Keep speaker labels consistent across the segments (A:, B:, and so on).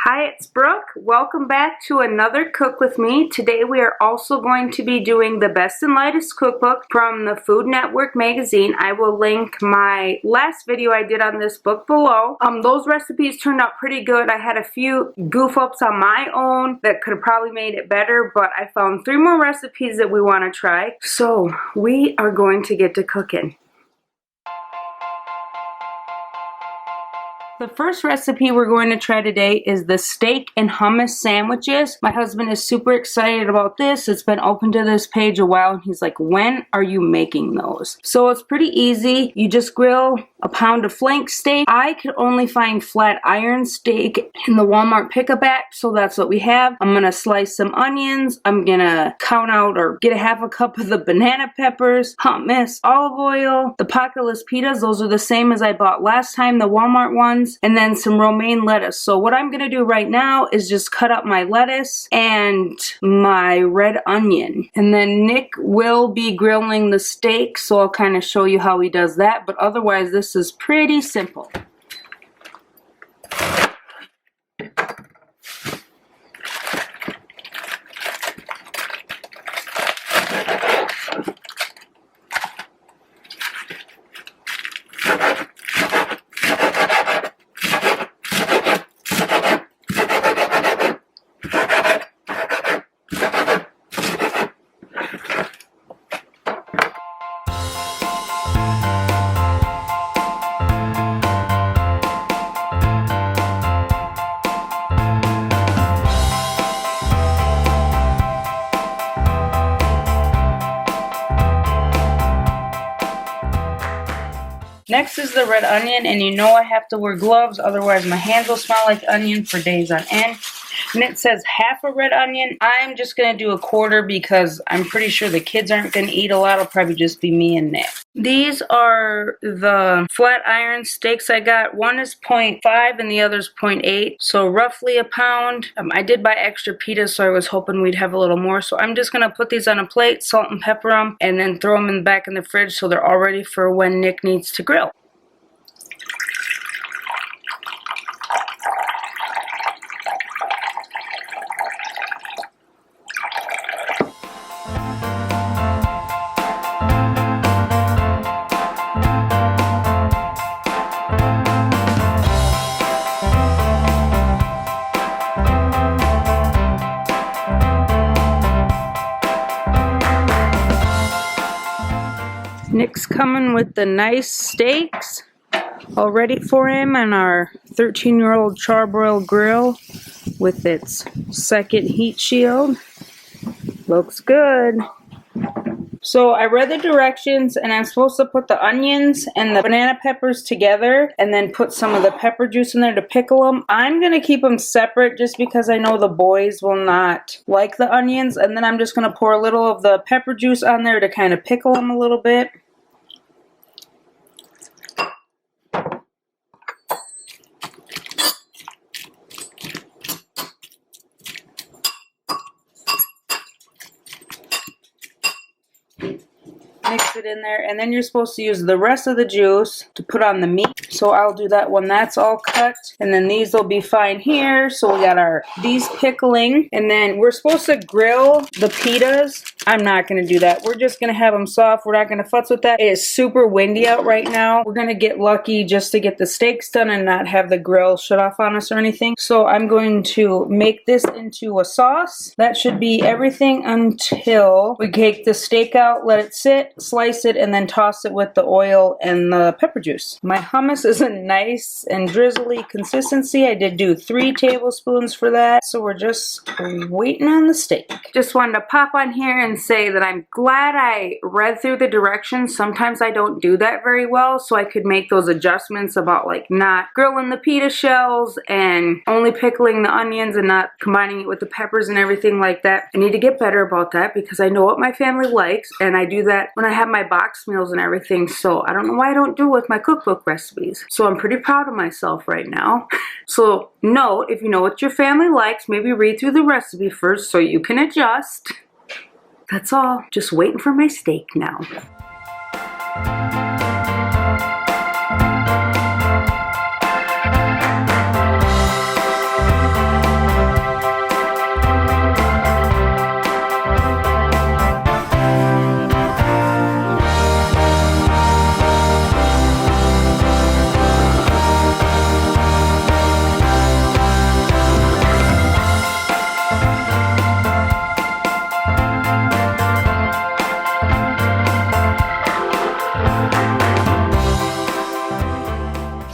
A: Hi, it's Brooke. Welcome back to another Cook With Me. Today we are also going to be doing the Best and Lightest Cookbook from the Food Network magazine. I will link my last video I did on this book below. Those recipes turned out pretty good. I had a few goof ups on my own that could have probably made it better, but I found 3 more recipes that we want to try. So we are going to get to cooking. The first recipe we're going to try today is the steak and hummus sandwiches. My husband is super excited about this. It's been open to this page a while and he's like, when are you making those? So it's pretty easy. You just grill a pound of flank steak. I could only find flat iron steak in the Walmart pickup app, so that's what we have. I'm gonna slice some onions. I'm gonna count out or get a half a cup of the banana peppers, hummus, olive oil, the pocketless pitas. Those are the same as I bought last time, the Walmart ones. And then some romaine lettuce. So what I'm gonna do right now is just cut up my lettuce and my red onion. And then Nick will be grilling the steak, so I'll kind of show you how he does that. But otherwise, this is pretty simple. Next is the red onion, and you know I have to wear gloves, otherwise my hands will smell like onion for days on end. And it says half a red onion. I'm just going to do a quarter because I'm pretty sure the kids aren't going to eat a lot. It'll probably just be me and Nick. These are the flat iron steaks I got. One is 0.5 and the other is 0.8, so roughly a pound. I did buy extra pitas, so I was hoping we'd have a little more. So I'm just going to put these on a plate, salt and pepper them, and then throw them back in the fridge so they're all ready for when Nick needs to grill. Nick's coming with the nice steaks all ready for him on our 13-year-old charbroil grill with its second heat shield. Looks good. So I read the directions and I'm supposed to put the onions and the banana peppers together and then put some of the pepper juice in there to pickle them. I'm going to keep them separate just because I know the boys will not like the onions, and then I'm just going to pour a little of the pepper juice on there to kind of pickle them a little bit. Mix it in there, and then you're supposed to use the rest of the juice to put on the meat. So I'll do that when that's all cut, and then these will be fine here. So we got these pickling, and then we're supposed to grill the pitas. I'm not going to do that. We're just going to have them soft. We're not going to futz with that. It is super windy out right now. We're going to get lucky just to get the steaks done and not have the grill shut off on us or anything. So I'm going to make this into a sauce. That should be everything until we take the steak out, let it sit, slice it, and then toss it with the oil and the pepper juice. My hummus is a nice and drizzly consistency. I did do 3 tablespoons for that, so we're just waiting on the steak. Just wanted to pop on here and say that I'm glad I read through the directions. Sometimes I don't do that very well, so I could make those adjustments about like not grilling the pita shells and only pickling the onions and not combining it with the peppers and everything like that. I need to get better about that because I know what my family likes, and I do that when I have my box meals and everything, so I don't know why I don't do it with my cookbook recipes. So I'm pretty proud of myself right now. So note, if you know what your family likes, maybe read through the recipe first so you can adjust. That's all. Just waiting for my steak now.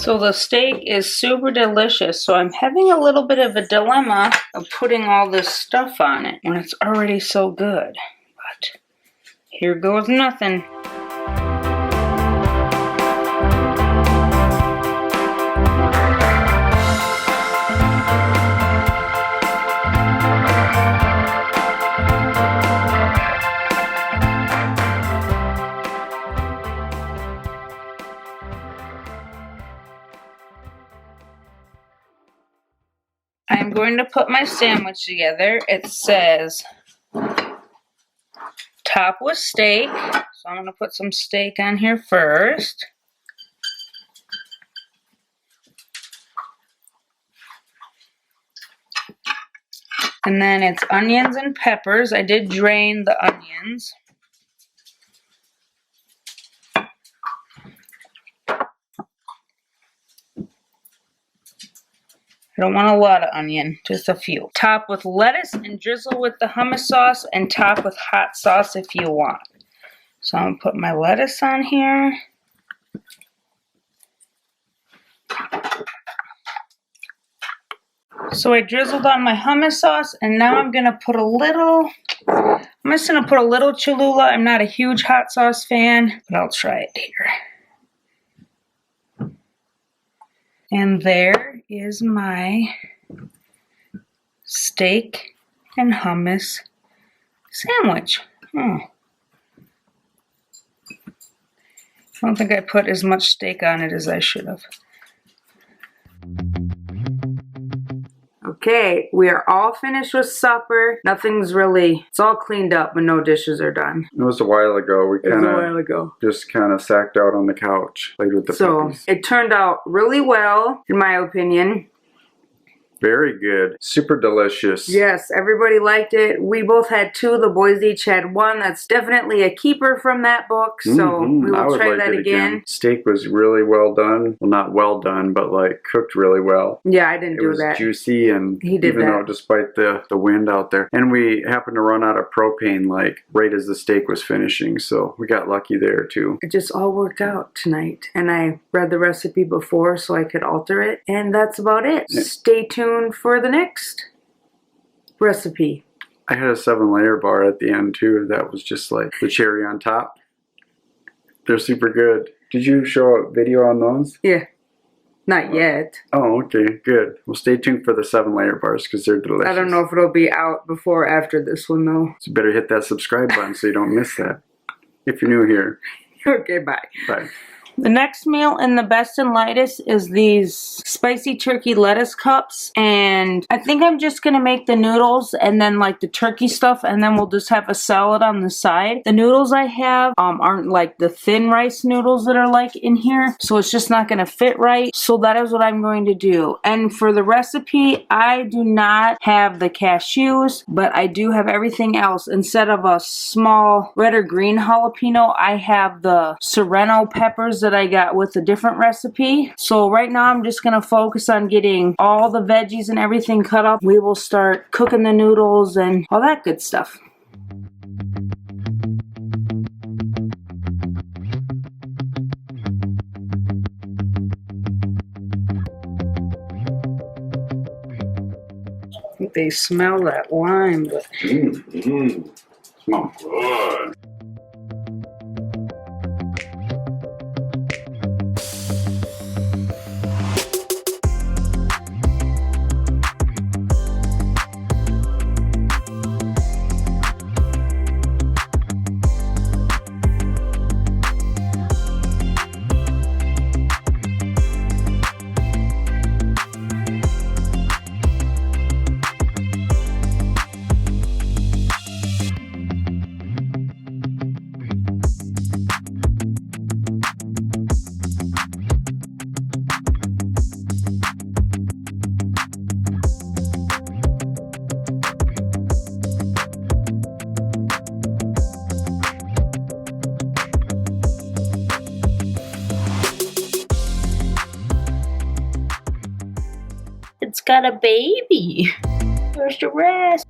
A: So the steak is super delicious, so I'm having a little bit of a dilemma of putting all this stuff on it when it's already so good. But here goes nothing. I'm going to put my sandwich together. It says top with steak. So I'm going to put some steak on here first. And then it's onions and peppers. I did drain the onions. I don't want a lot of onion, just a few. Top with lettuce and drizzle with the hummus sauce, and top with hot sauce if you want. So I'm going to put my lettuce on here. So I drizzled on my hummus sauce, and now I'm going to put a little, I'm just going to put a little Cholula. I'm not a huge hot sauce fan, but I'll try it here. And there is my steak and hummus sandwich. I don't think I put as much steak on it as I should have. Okay, we are all finished with supper. Nothing's really, it's all cleaned up, but no dishes are done.
B: It was a while ago. We kind of just kind of sacked out on the couch, played with the puppies.
A: So it turned out really well, in my opinion.
B: Very good. Super delicious.
A: Yes, everybody liked it. We both had two. The boys each had one. That's definitely a keeper from that book. So we will try that again.
B: Steak was really well done. Well, not well done, but like cooked really well.
A: Yeah, I didn't do that.
B: It was juicy, and
A: he did
B: even though despite the wind out there. And we happened to run out of propane like right as the steak was finishing. So we got lucky there too.
A: It just all worked out tonight. And I read the recipe before so I could alter it. And that's about it. Yeah. Stay tuned for the next recipe.
B: I had a 7-layer bar at the end too. That was just like the cherry on top. They're super good. Did you show a video on those?
A: Yeah. Not yet.
B: Oh, okay. Good. Well, stay tuned for the 7-layer bars because they're delicious.
A: I don't know if it'll be out before or after this one though.
B: So you better hit that subscribe button so you don't miss that. If you're new here.
A: Okay, bye.
B: Bye.
A: The next meal in the best and lightest is these spicy turkey lettuce cups, and I think I'm just gonna make the noodles and then like the turkey stuff, and then we'll just have a salad on the side. The noodles I have aren't like the thin rice noodles that are like in here, so it's just not gonna fit right. So that is what I'm going to do. And for the recipe, I do not have the cashews, but I do have everything else. Instead of a small red or green jalapeno, I have the serrano peppers that I got with a different recipe. So right now I'm just gonna focus on getting all the veggies and everything cut up. We will start cooking the noodles and all that good stuff. I think they smell that lime, but
B: Smells good.
A: it's got a baby. Where's the rest?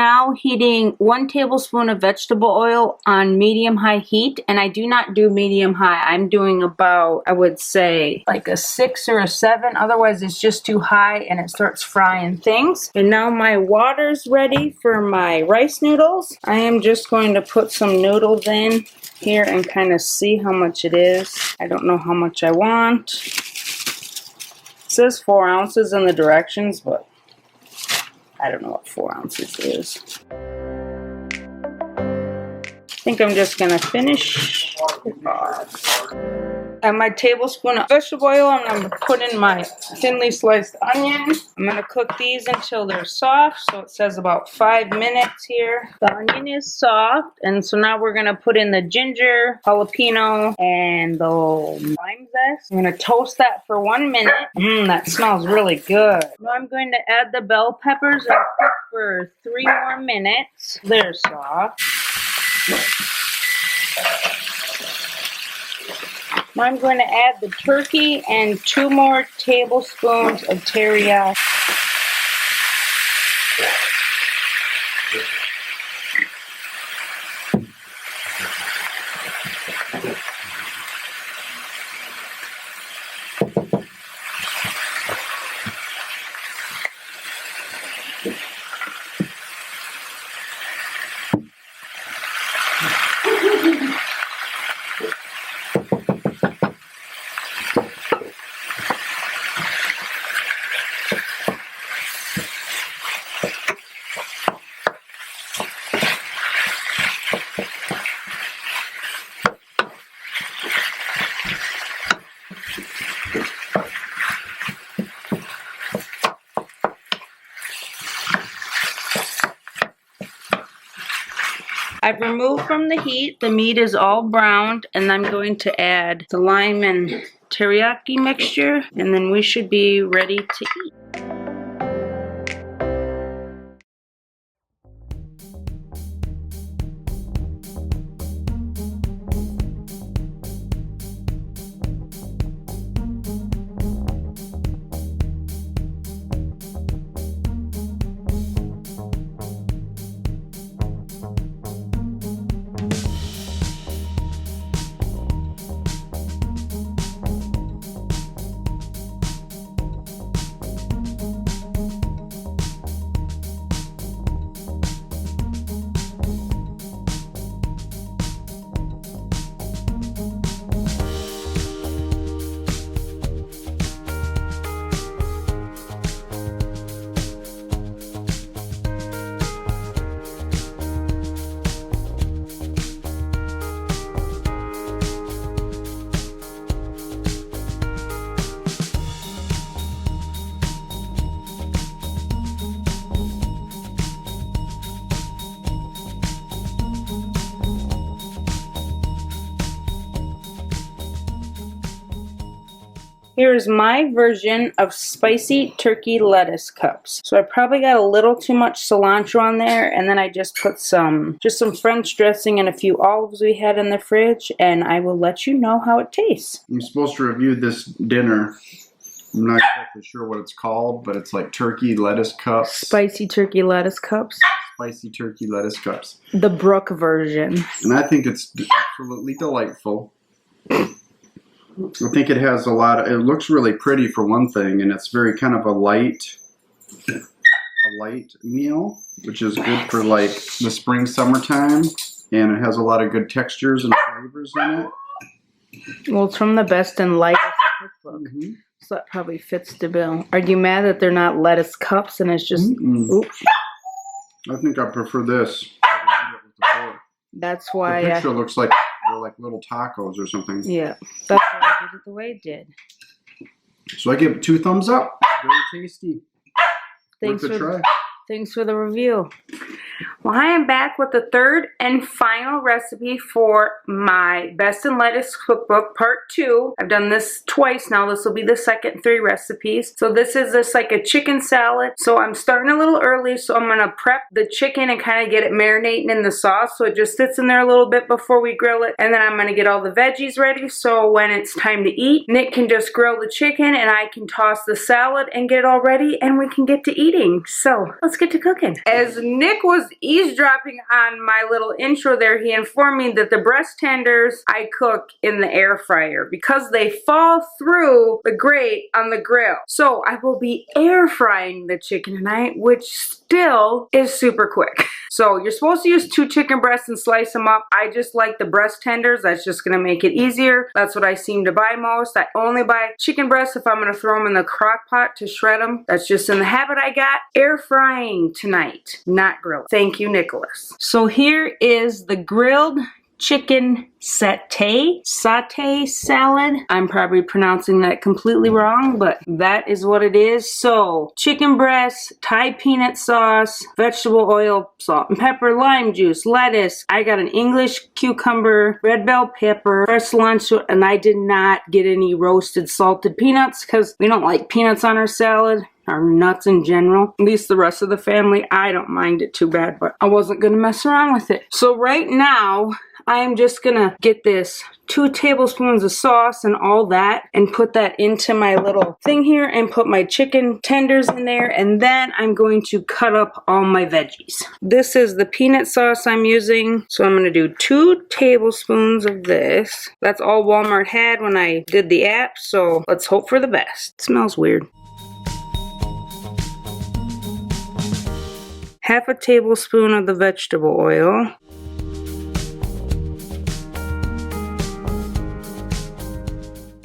A: now heating 1 tablespoon of vegetable oil on medium-high heat, and I do not do medium-high. I'm doing about, I would say, like a 6 or a 7. Otherwise, it's just too high and it starts frying things. And now my water's ready for my rice noodles. I am just going to put some noodles in here and kind of see how much it is. I don't know how much I want. It says 4 ounces in the directions, but I don't know what 4 ounces is. I think I'm just gonna finish it off. And my tablespoon of vegetable oil, I'm gonna put in my thinly sliced onion. I'm gonna cook these until they're soft. So it says about 5 minutes here. The onion is soft, and so now we're gonna put in the ginger, jalapeno, and the lime zest. I'm gonna toast that for 1 minute. That smells really good. Now I'm going to add the bell peppers and cook for 3 more minutes. They're soft. Now I'm going to add the turkey and 2 more tablespoons of teriyaki. I've removed from the heat. The meat is all browned, and I'm going to add the lime and teriyaki mixture, and then we should be ready to eat. Here's my version of spicy turkey lettuce cups. So I probably got a little too much cilantro on there, and then I just put some French dressing and a few olives we had in the fridge, and I will let you know how it tastes.
B: I'm supposed to review this dinner. I'm not exactly sure what it's called, but it's like turkey lettuce cups.
A: Spicy turkey lettuce cups.
B: Spicy turkey lettuce cups.
A: The Brooke version.
B: And I think it's absolutely delightful. I think it has a lot of, it looks really pretty for one thing, and it's very kind of a light meal, which is good for like the spring, summertime, and it has a lot of good textures and flavors in it.
A: Well, it's from the Best and Lightest cookbook, so that probably fits the bill. Are you mad that they're not lettuce cups and it's just, oops.
B: I think I prefer this.
A: That's why
B: the picture looks like they're like little tacos or something.
A: Yeah, that's why I did it the way it did.
B: So I give it 2 thumbs up. Very tasty.
A: Thanks for the review. Well, I am back with the third and final recipe for my Best in Lettuce cookbook, part 2. I've done this twice now. This will be the second 3 recipes. So this is just like a chicken salad. So I'm starting a little early, so I'm gonna prep the chicken and kind of get it marinating in the sauce so it just sits in there a little bit before we grill it. And then I'm gonna get all the veggies ready so when it's time to eat, Nick can just grill the chicken and I can toss the salad and get it all ready and we can get to eating. So let's get to cooking. As Nick was eavesdropping on my little intro there, he informed me that the breast tenders I cook in the air fryer because they fall through the grate on the grill. So I will be air frying the chicken tonight, which still is super quick. So you're supposed to use 2 chicken breasts and slice them up. I just like the breast tenders. That's just gonna make it easier. That's what I seem to buy most. I only buy chicken breasts if I'm gonna throw them in the crock pot to shred them. That's just in the habit I got. Air frying tonight, not grilled. Thank you, Nicholas. So here is the grilled chicken satay salad. I'm probably pronouncing that completely wrong, but that is what it is. So chicken breast, Thai peanut sauce, vegetable oil, salt and pepper, lime juice, lettuce. I got an English cucumber, red bell pepper, fresh cilantro, and I did not get any roasted salted peanuts because we don't like peanuts on our salad. Or nuts in general. At least the rest of the family, I don't mind it too bad, but I wasn't gonna mess around with it. So right now, I'm just gonna get this 2 tablespoons of sauce and all that and put that into my little thing here and put my chicken tenders in there, and then I'm going to cut up all my veggies. This is the peanut sauce I'm using, so I'm gonna do 2 tablespoons of this. That's all Walmart had when I did the app, so let's hope for the best. It smells weird. Half a tablespoon of the vegetable oil.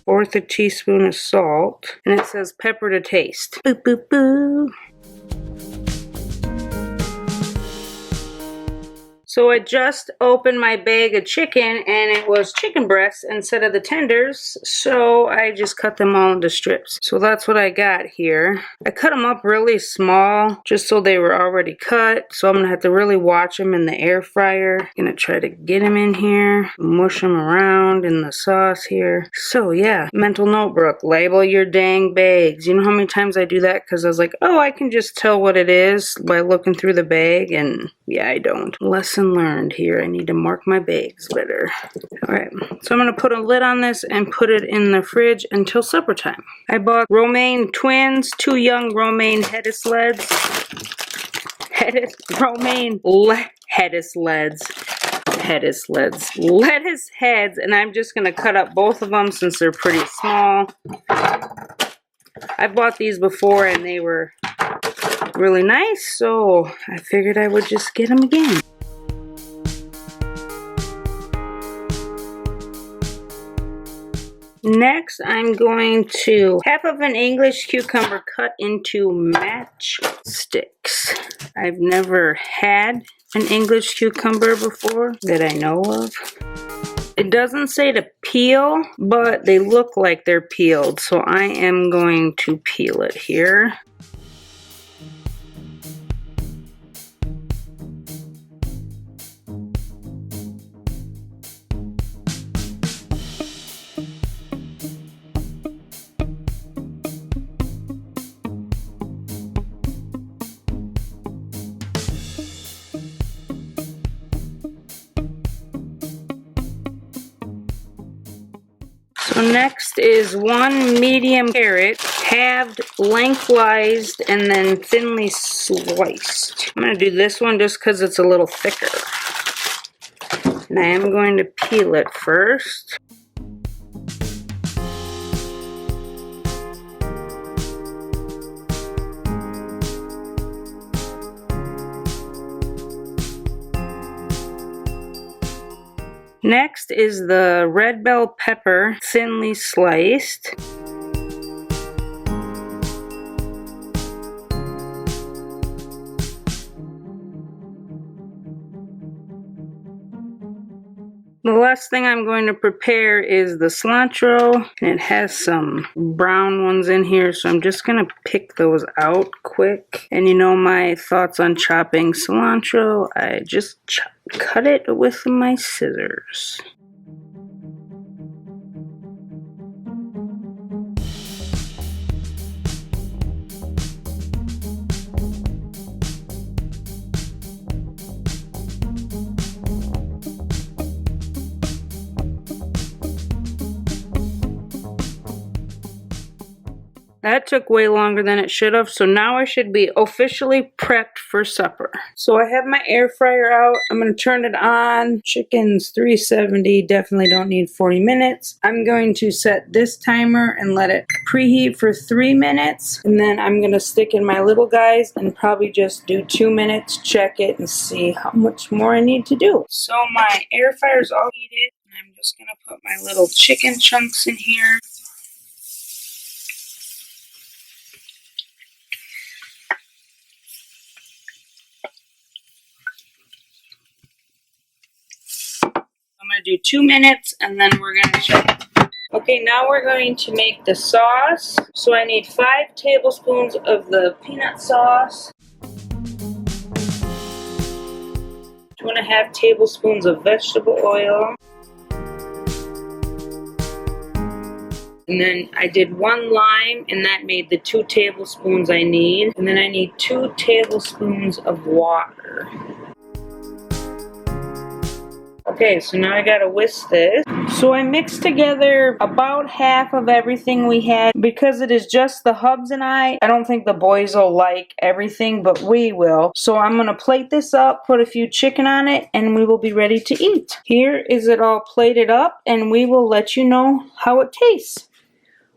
A: Fourth a teaspoon of salt. And it says pepper to taste. Boo, boo, boo. So I just opened my bag of chicken and it was chicken breasts instead of the tenders, so I just cut them all into strips. So that's what I got here. I cut them up really small just so they were already cut, so I'm gonna have to really watch them in the air fryer. Gonna try to get them in here, mush them around in the sauce here. So yeah, mental note, Brooke, label your dang bags. You know how many times I do that because I was like, oh, I can just tell what it is by looking through the bag, and yeah, I don't. Lesson learned here. I need to mark my bags better. Alright, so I'm going to put a lid on this and put it in the fridge until supper time. I bought romaine twins, 2 young romaine lettuce heads, and I'm just going to cut up both of them since they're pretty small. I bought these before and they were really nice, so I figured I would just get them again. Next, I'm going to half of an English cucumber cut into matchsticks. I've never had an English cucumber before that I know of. It doesn't say to peel, but they look like they're peeled, so I am going to peel it here. So next is 1 medium carrot, halved, lengthwise, and then thinly sliced. I'm going to do this one just because it's a little thicker. And I am going to peel it first. Next is the red bell pepper, thinly sliced. The last thing I'm going to prepare is the cilantro, and it has some brown ones in here, so I'm just going to pick those out quick. And you know my thoughts on chopping cilantro, I just cut it with my scissors. That took way longer than it should have, so now I should be officially prepped for supper. So I have my air fryer out. I'm going to turn it on. Chicken's 370, definitely don't need 40 minutes. I'm going to set this timer and let it preheat for 3 minutes. And then I'm going to stick in my little guys and probably just do 2 minutes, check it, and see how much more I need to do. So my air fryer's all heated, and I'm just going to put my little chicken chunks in here. I'm going to do 2 minutes and then we're going to check. Okay, now we're going to make the sauce. So I need 5 tablespoons of the peanut sauce, 2.5 tablespoons of vegetable oil, and then I did 1 lime, and that made the 2 tablespoons I need. And then I need 2 tablespoons of water. Okay, so now I gotta whisk this. So I mixed together about half of everything we had. Because it is just the hubs and I don't think the boys will like everything, but we will. So I'm gonna plate this up, put a few chicken on it, and we will be ready to eat. Here is it all plated up, and we will let you know how it tastes.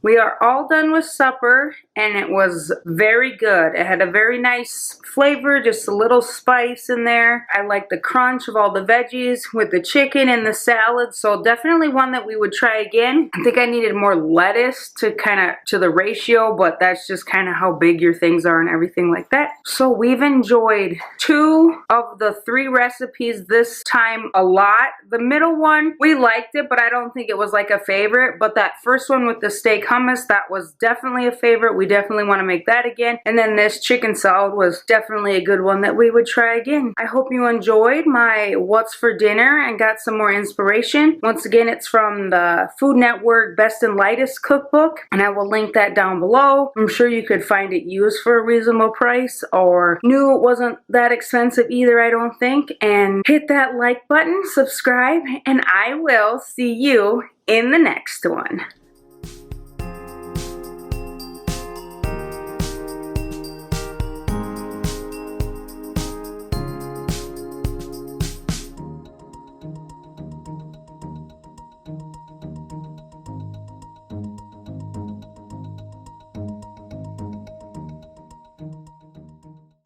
A: We are all done with supper, and it was very good. It had a very nice flavor, just a little spice in there. I like the crunch of all the veggies with the chicken and the salad, so definitely one that we would try again. I think I needed more lettuce to the ratio, but that's just kind of how big your things are and everything like that. So we've enjoyed 2 of the 3 recipes this time a lot. The middle one, we liked it, but I don't think it was like a favorite. But that first one with the steak hummus, that was definitely a favorite. We definitely want to make that again. And then this chicken salad was definitely a good one that we would try again. I hope you enjoyed my what's for dinner and got some more inspiration. Once again, it's from the Food Network Best and Lightest cookbook, and I will link that down below. I'm sure you could find it used for a reasonable price, or new. It wasn't that expensive either, I don't think. And hit that like button, subscribe, and I will see you in the next one.